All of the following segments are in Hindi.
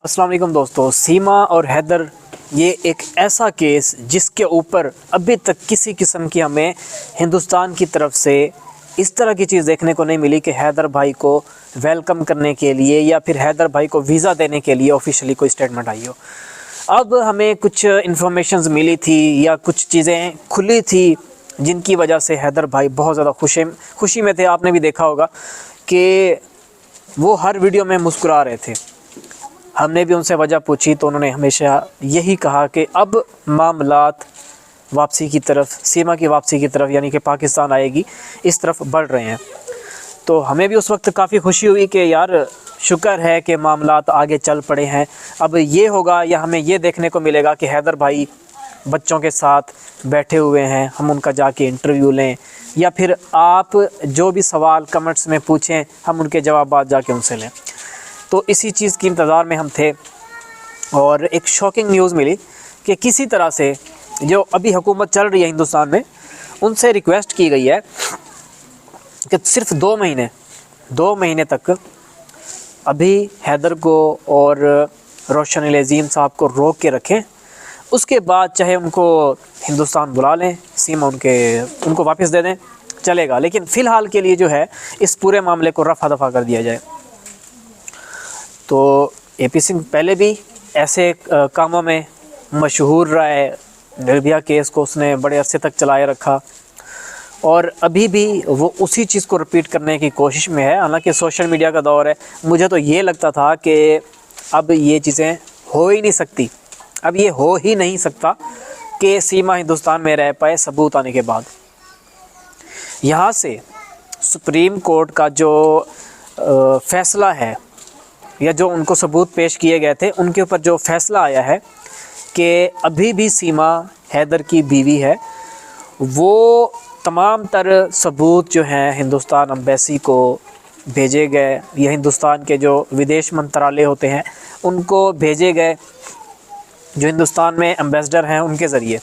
अस्सलाम वालेकुम दोस्तों। सीमा और हैदर ये एक ऐसा केस जिसके ऊपर अभी तक किसी किस्म की हमें हिंदुस्तान की तरफ से इस तरह की चीज़ देखने को नहीं मिली कि हैदर भाई को वेलकम करने के लिए या फिर हैदर भाई को वीज़ा देने के लिए ऑफिशियली कोई स्टेटमेंट आई हो। अब हमें कुछ इन्फॉर्मेशंस मिली थी या कुछ चीज़ें खुली थी जिनकी वजह से हैदर भाई बहुत ज़्यादा खुशी में थे। आपने भी देखा होगा कि वो हर वीडियो में मुस्कुरा रहे थे। हमने भी उनसे वजह पूछी तो उन्होंने हमेशा यही कहा कि अब मामलात वापसी की तरफ, सीमा की वापसी की तरफ यानी कि पाकिस्तान आएगी, इस तरफ बढ़ रहे हैं। तो हमें भी उस वक्त काफ़ी खुशी हुई कि यार शुक्र है कि मामलात आगे चल पड़े हैं। अब ये होगा या हमें ये देखने को मिलेगा कि हैदर भाई बच्चों के साथ बैठे हुए हैं, हम उनका जाके इंटरव्यू लें या फिर आप जो भी सवाल कमेंट्स में पूछें हम उनके जवाब जाके उनसे लें। तो इसी चीज़ की इंतज़ार में हम थे और एक शॉकिंग न्यूज़ मिली कि किसी तरह से जो अभी हुकूमत चल रही है हिंदुस्तान में, उनसे रिक्वेस्ट की गई है कि सिर्फ 2 महीने तक अभी हैदर को और रोशन अल-अज़ीम साहब को रोक के रखें। उसके बाद चाहे उनको हिंदुस्तान बुला लें, सीमा उनको वापस दे दें, चलेगा, लेकिन फ़िलहाल के लिए जो है इस पूरे मामले को रफ़ा दफ़ा कर दिया जाए। तो एपी सिंह पहले भी ऐसे कामों में मशहूर रहा है। निर्भया केस को उसने बड़े अरसे तक चलाए रखा और अभी भी वो उसी चीज़ को रिपीट करने की कोशिश में है। हालांकि सोशल मीडिया का दौर है, मुझे तो ये लगता था कि अब ये चीज़ें हो ही नहीं सकती, अब ये हो ही नहीं सकता कि सीमा हिंदुस्तान में रह पाए सबूत आने के बाद। यहाँ से सुप्रीम कोर्ट का जो फ़ैसला है या जो उनको सबूत पेश किए गए थे उनके ऊपर जो फ़ैसला आया है कि अभी भी सीमा हैदर की बीवी है, वो तमाम तर सबूत जो हैं हिंदुस्तान एम्बेसी को भेजे गए या हिंदुस्तान के जो विदेश मंत्रालय होते हैं उनको भेजे गए, जो हिंदुस्तान में एम्बेसडर हैं उनके ज़रिए।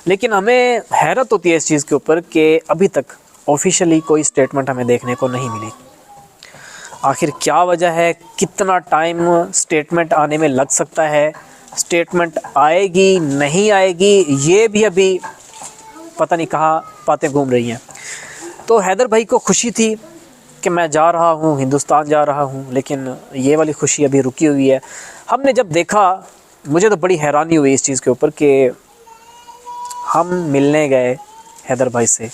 लेकिन हमें हैरत होती है इस चीज़ के ऊपर कि अभी तक ऑफिशियली कोई स्टेटमेंट हमें देखने को नहीं मिली। आखिर क्या वजह है, कितना टाइम स्टेटमेंट आने में लग सकता है, स्टेटमेंट आएगी नहीं आएगी, ये भी अभी पता नहीं कहाँ बातें घूम रही हैं। तो हैदर भाई को खुशी थी कि मैं जा रहा हूँ, हिंदुस्तान जा रहा हूँ, लेकिन ये वाली खुशी अभी रुकी हुई है। हमने जब देखा, मुझे तो बड़ी हैरानी हुई इस चीज़ के ऊपर कि हम मिलने गए हैदर भाई से,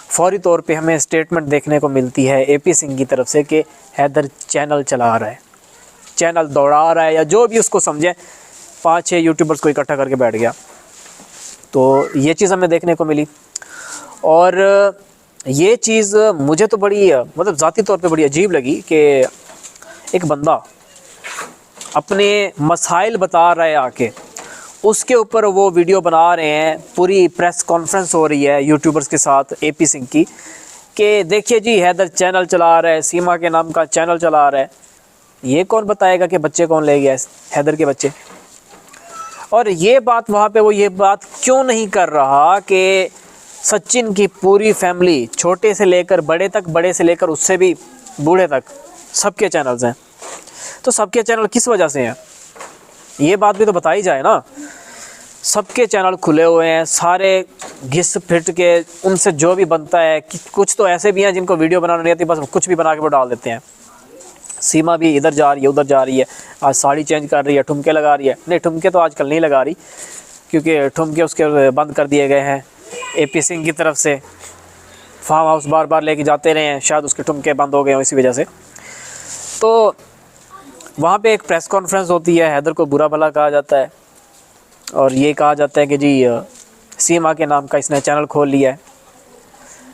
फौरी तौर पे हमें स्टेटमेंट देखने को मिलती है एपी सिंह की तरफ से कि हैदर चैनल चला रहा है, चैनल दौड़ा रहा है, या जो भी उसको समझे, 5-6 यूट्यूबर्स को इकट्ठा करके बैठ गया। तो ये चीज़ हमें देखने को मिली और ये चीज़ मुझे तो बड़ी मतलब ज़ाती तौर पे बड़ी अजीब लगी कि एक बंदा अपने मसाइल बता रहा है आके, उसके ऊपर वो वीडियो बना रहे हैं, पूरी प्रेस कॉन्फ्रेंस हो रही है यूट्यूबर्स के साथ एपी सिंह की कि देखिए जी हैदर चैनल चला रहा है, सीमा के नाम का चैनल चला रहा है। ये कौन बताएगा कि बच्चे कौन ले गया है, हैदर के बच्चे? और ये बात वहाँ पे वो ये बात क्यों नहीं कर रहा कि सचिन की पूरी फैमिली, छोटे से लेकर बड़े तक, बड़े से लेकर उससे भी बूढ़े तक, सबके चैनल्स हैं। तो सबके चैनल किस वजह से हैं, ये बात भी तो बताई जाए ना। सबके चैनल खुले हुए हैं, सारे घिस फिट के उनसे जो भी बनता है। कुछ तो ऐसे भी हैं जिनको वीडियो बनाना नहीं आती, बस कुछ भी बना के वो डाल देते हैं। सीमा भी इधर जा रही है, उधर जा रही है, आज साड़ी चेंज कर रही है, ठुमके लगा रही है। नहीं, ठुमके तो आजकल नहीं लगा रही क्योंकि ठुमके उसके बंद कर दिए गए हैं एपी सिंह की तरफ से। फार्म हाउस बार बार लेके जाते रहे हैं, शायद उसके ठुमके बंद हो गए हैं इसी वजह से। तो वहाँ पे एक प्रेस कॉन्फ्रेंस होती है, हैदर को बुरा भला कहा जाता है और ये कहा जाता है कि जी सीमा के नाम का इसने चैनल खोल लिया है।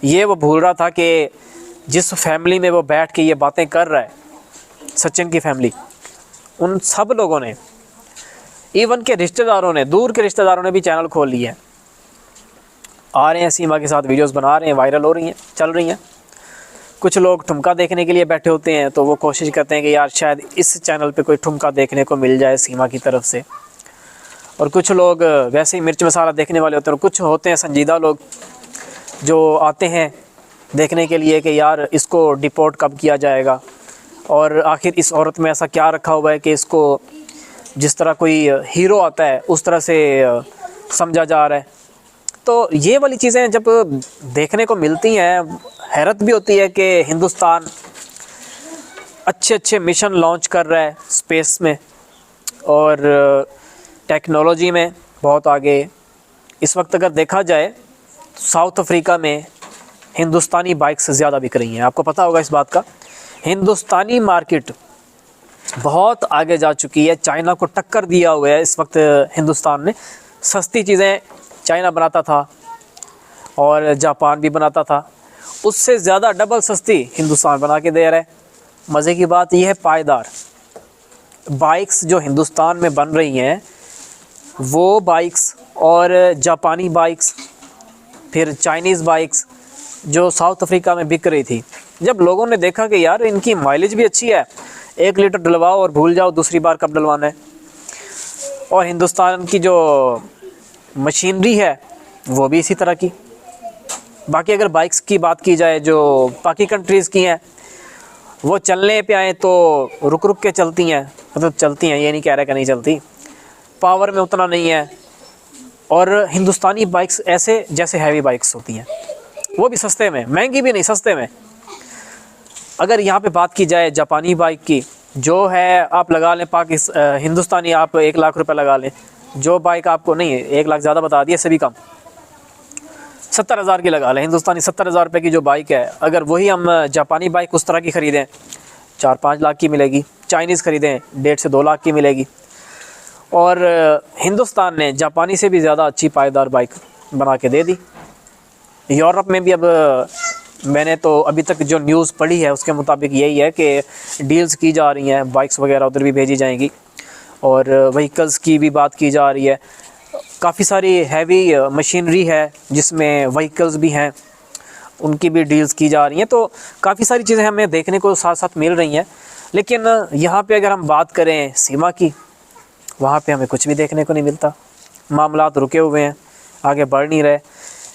ये वो भूल रहा था कि जिस फैमिली में वो बैठ के ये बातें कर रहा है, सचिन की फैमिली, उन सब लोगों ने, इवन के रिश्तेदारों ने, दूर के रिश्तेदारों ने भी चैनल खोल लिया है। आ रहे हैं सीमा के साथ वीडियोस बना रहे हैं, वायरल हो रही हैं, चल रही हैं। कुछ लोग ठुमका देखने के लिए बैठे होते हैं तो वो कोशिश करते हैं कि यार शायद इस चैनल पे कोई ठुमका देखने को मिल जाए सीमा की तरफ से। और कुछ लोग वैसे ही मिर्च मसाला देखने वाले होते हैं, और कुछ होते हैं संजीदा लोग जो आते हैं देखने के लिए कि यार इसको डिपोर्ट कब किया जाएगा, और आखिर इस औरत में ऐसा क्या रखा हुआ है कि इसको जिस तरह कोई हीरो आता है उस तरह से समझा जा रहा है। तो ये वाली चीज़ें जब देखने को मिलती हैं, हैरत भी होती है कि हिंदुस्तान अच्छे अच्छे मिशन लॉन्च कर रहा है स्पेस में और टेक्नोलॉजी में बहुत आगे। इस वक्त अगर देखा जाए साउथ अफ्रीका में हिंदुस्तानी बाइक्स ज़्यादा बिक रही हैं, आपको पता होगा इस बात का। हिंदुस्तानी मार्केट बहुत आगे जा चुकी है, चाइना को टक्कर दिया हुआ है इस वक्त हिंदुस्तान ने। सस्ती चीज़ें चाइना बनाता था और जापान भी बनाता था, उससे ज़्यादा डबल सस्ती हिंदुस्तान बना के दे रहा है। मज़े की बात यह है, पायदार बाइक्स जो हिंदुस्तान में बन रही हैं वो बाइक्स और जापानी बाइक्स, फिर चाइनीज़ बाइक्स जो साउथ अफ्रीका में बिक रही थी, जब लोगों ने देखा कि यार इनकी माइलेज भी अच्छी है, 1 लीटर डलवाओ और भूल जाओ दूसरी बार कब डलवाना है। और हिंदुस्तान की जो मशीनरी है वो भी इसी तरह की। बाकी अगर बाइक्स की बात की जाए जो बाकी कंट्रीज़ की हैं, वो चलने पे आए तो रुक रुक के चलती हैं, मतलब चलती हैं, ये नहीं कह रहा कि नहीं चलती, पावर में उतना नहीं है। और हिंदुस्तानी बाइक्स ऐसे जैसे हैवी बाइक्स होती हैं, वो भी सस्ते में, महंगी भी नहीं, सस्ते में। अगर यहाँ पे बात की जाए जापानी बाइक की, जो है आप लगा लें हिंदुस्तानी आप 1 लाख रुपए लगा लें, जो बाइक आपको नहीं, 1 लाख ज़्यादा बता दिया, सभी कम 70,000 की लगा लें। हिंदुस्तानी 70,000 रुपये की जो बाइक है, अगर वही हम जापानी बाइक उस तरह की ख़रीदें 4-5 लाख की मिलेगी, चाइनीज़ ख़रीदें 1.5 से 2 लाख की मिलेगी। और हिंदुस्तान ने जापानी से भी ज़्यादा अच्छी पायदार बाइक बना के दे दी। यूरोप में भी अब मैंने तो अभी तक जो न्यूज़ पढ़ी है उसके मुताबिक यही है कि डील्स की जा रही हैं, बाइक्स वगैरह उधर भी भेजी जाएंगी। और व्हीकल्स की भी बात की जा रही है, काफ़ी सारी हैवी मशीनरी है जिसमें व्हीकल्स भी हैं, उनकी भी डील्स की जा रही हैं। तो काफ़ी सारी चीज़ें हमें देखने को साथ साथ मिल रही हैं। लेकिन यहाँ पे अगर हम बात करें सीमा की, वहाँ पे हमें कुछ भी देखने को नहीं मिलता, मामलात रुके हुए हैं, आगे बढ़ नहीं रहे।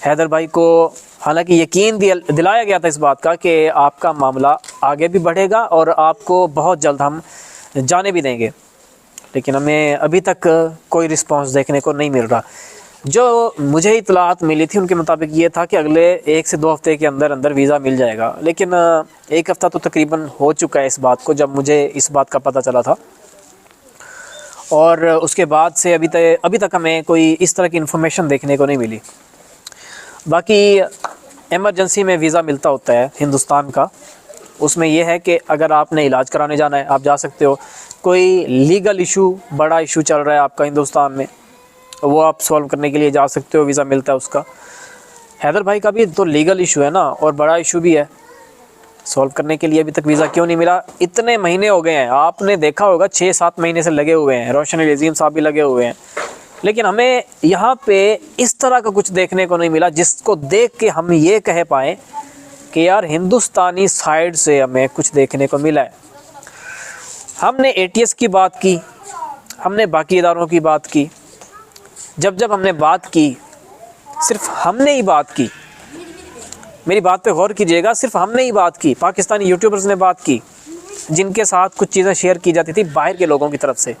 हैदर भाई को हालांकि यकीन दिलाया गया था इस बात का कि आपका मामला आगे भी बढ़ेगा और आपको बहुत जल्द हम जाने भी देंगे, लेकिन हमें अभी तक कोई रिस्पांस देखने को नहीं मिल रहा। जो मुझे इतलात मिली थी उनके मुताबिक ये था कि अगले 1 से 2 हफ्ते के अंदर अंदर वीज़ा मिल जाएगा, लेकिन 1 हफ़्ता तो तकरीबन हो चुका है इस बात को, जब मुझे इस बात का पता चला था। और उसके बाद से अभी तक हमें कोई इस तरह की इन्फॉर्मेशन देखने को नहीं मिली। बाकी एमरजेंसी में वीज़ा मिलता होता है हिंदुस्तान का, उसमें यह है कि अगर आपने इलाज कराने जाना है आप जा सकते हो, कोई लीगल इशू, बड़ा इशू चल रहा है आपका हिंदुस्तान में, वो आप सॉल्व करने के लिए जा सकते हो, वीज़ा मिलता है उसका। हैदर भाई का भी तो लीगल इशू है ना, और बड़ा इशू भी है, सॉल्व करने के लिए अभी तक वीज़ा क्यों नहीं मिला? इतने महीने हो गए हैं, आपने देखा होगा 6-7 महीने से लगे हुए हैं, रोशन अजीम साहब भी लगे हुए हैं, लेकिन हमें यहाँ पे इस तरह का कुछ देखने को नहीं मिला जिसको देख के हम ये कह पाएँ कि यार हिंदुस्तानी साइड से हमें कुछ देखने को मिला है। हमने ATS की बात की, हमने बाकी इदारों की बात की, जब हमने बात की, सिर्फ हमने ही बात की, मेरी बात पे गौर कीजिएगा, सिर्फ हमने ही बात की, पाकिस्तानी यूट्यूबर्स ने बात की जिनके साथ कुछ चीज़ें शेयर की जाती थी बाहर के लोगों की तरफ से,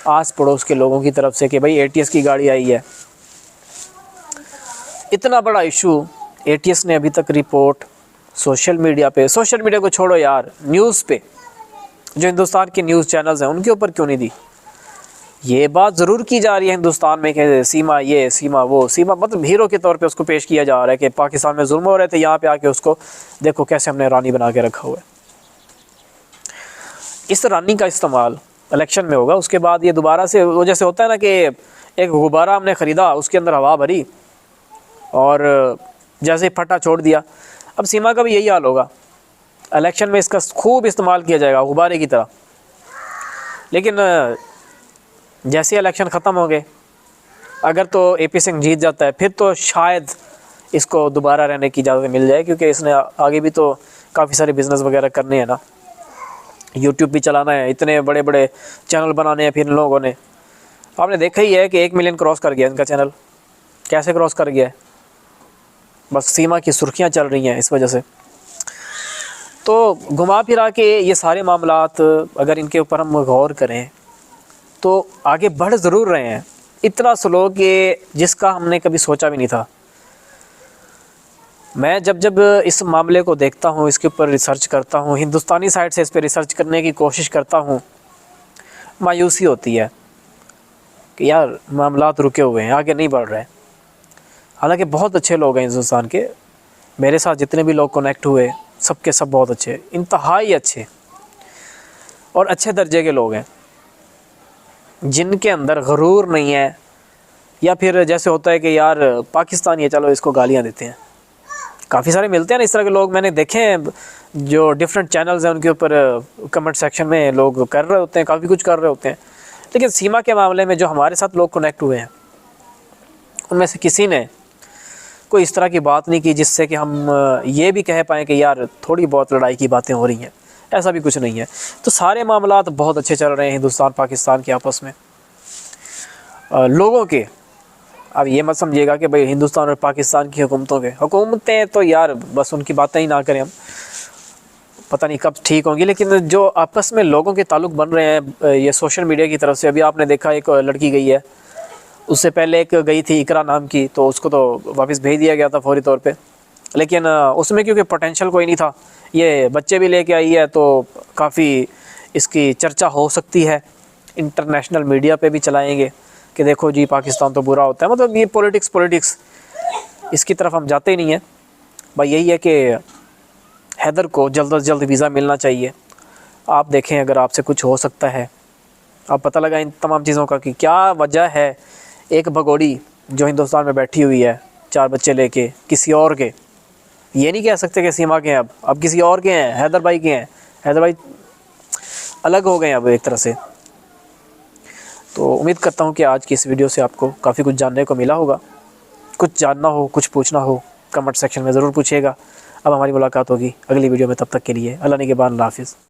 आस पड़ोस के लोगों की तरफ से कि भाई ATS की गाड़ी आई है। इतना बड़ा इशू ATS ने अभी तक रिपोर्ट सोशल मीडिया को छोड़ो यार, न्यूज़ पे, जो हिंदुस्तान के न्यूज़ चैनल्स हैं उनके ऊपर क्यों नहीं दी? ये बात ज़रूर की जा रही है हिंदुस्तान में कि सीमा ये, सीमा वो, सीमा मतलब हीरो के तौर पे उसको पेश किया जा रहा है कि पाकिस्तान में जुल्म हो रहे थे, यहाँ पे आके उसको देखो कैसे हमने रानी बना के रखा हुआ है। इस रानी का इस्तेमाल इलेक्शन में होगा, उसके बाद ये दोबारा से वो जैसे होता है ना कि एक गुब्बारा हमने ख़रीदा, उसके अंदर हवा भरी और जैसे फटा छोड़ दिया। अब सीमा का भी यही हाल होगा, इलेक्शन में इसका खूब इस्तेमाल किया जाएगा गुब्बारे की तरह। लेकिन जैसे इलेक्शन ख़त्म हो गए, अगर तो AP सिंह जीत जाता है, फिर तो शायद इसको दोबारा रहने की इजाज़त मिल जाए, क्योंकि इसने आगे भी तो काफ़ी सारे बिज़नेस वगैरह करने हैं ना, यूट्यूब भी चलाना है, इतने बड़े बड़े चैनल बनाने हैं फिर इन लोगों ने। आपने देखा ही है कि 1 मिलियन क्रॉस कर गया इनका चैनल, कैसे क्रॉस कर गया है? बस सीमा की सुर्खियाँ चल रही हैं इस वजह से। तो घुमा फिरा के ये सारे मामलात अगर इनके ऊपर हम गौर करें तो आगे बढ़ ज़रूर रहे हैं। इतना स्लो कि जिसका हमने कभी सोचा भी नहीं था। मैं जब इस मामले को देखता हूँ, इसके ऊपर रिसर्च करता हूँ, हिंदुस्तानी साइड से इस पर रिसर्च करने की कोशिश करता हूँ, मायूसी होती है कि यार मामलात रुके हुए हैं, आगे नहीं बढ़ रहे हैं। हालांकि बहुत अच्छे लोग हैं हिंदुस्तान के, मेरे साथ जितने भी लोग कनेक्ट हुए सब के सब बहुत अच्छे, इंतहाई अच्छे और अच्छे दर्जे के लोग हैं, जिनके अंदर गरूर नहीं है, या फिर जैसे होता है कि यार पाकिस्तानी है चलो इसको गालियाँ देते हैं। काफ़ी सारे मिलते हैं ना इस तरह के लोग, मैंने देखे हैं जो डिफरेंट चैनल्स हैं उनके ऊपर कमेंट सेक्शन में लोग कर रहे होते हैं, काफ़ी कुछ कर रहे होते हैं। लेकिन सीमा के मामले में जो हमारे साथ लोग कनेक्ट हुए हैं उनमें से किसी ने कोई इस तरह की बात नहीं की जिससे कि हम ये भी कह पाएँ कि यार थोड़ी बहुत लड़ाई की बातें हो रही हैं, ऐसा भी कुछ नहीं है। तो सारे मामलात बहुत अच्छे चल रहे हैं हिंदुस्तान पाकिस्तान के आपस में लोगों के। अब ये मत समझिएगा कि भाई हिंदुस्तान और पाकिस्तान की हुकूमतें तो यार बस उनकी बातें ही ना करें हम, पता नहीं कब ठीक होंगी। लेकिन जो आपस में लोगों के ताल्लुक़ बन रहे हैं ये सोशल मीडिया की तरफ से, अभी आपने देखा एक लड़की गई है, उससे पहले एक गई थी इकरा नाम की, तो उसको तो वापस भेज दिया गया था फौरी तौर पे। लेकिन उसमें क्योंकि पोटेंशियल कोई नहीं था, ये बच्चे भी लेके आई है तो काफ़ी इसकी चर्चा हो सकती है, इंटरनेशनल मीडिया पे भी चलाएंगे कि देखो जी पाकिस्तान तो बुरा होता है। मतलब ये पॉलिटिक्स इसकी तरफ हम जाते ही नहीं हैं भाई। यही है कि हैदर को जल्द से जल्द वीज़ा मिलना चाहिए। आप देखें अगर आपसे कुछ हो सकता है, आप पता लगा इन तमाम चीज़ों का कि क्या वजह है। एक भगोड़ी जो हिंदुस्तान में बैठी हुई है 4 बच्चे लेके किसी और के, ये नहीं कह सकते कि सीमा के हैं, अब किसी और के हैं, हैदर भाई के हैं। हैदर भाई अलग हो गए हैं अब एक तरह से। तो उम्मीद करता हूँ कि आज की इस वीडियो से आपको काफ़ी कुछ जानने को मिला होगा। कुछ जानना हो, कुछ पूछना हो, कमेंट सेक्शन में ज़रूर पूछिएगा। अब हमारी मुलाकात होगी अगली वीडियो में, तब तक के लिए अल्लाह निगहबान, अल्लाह हाफ़िज़।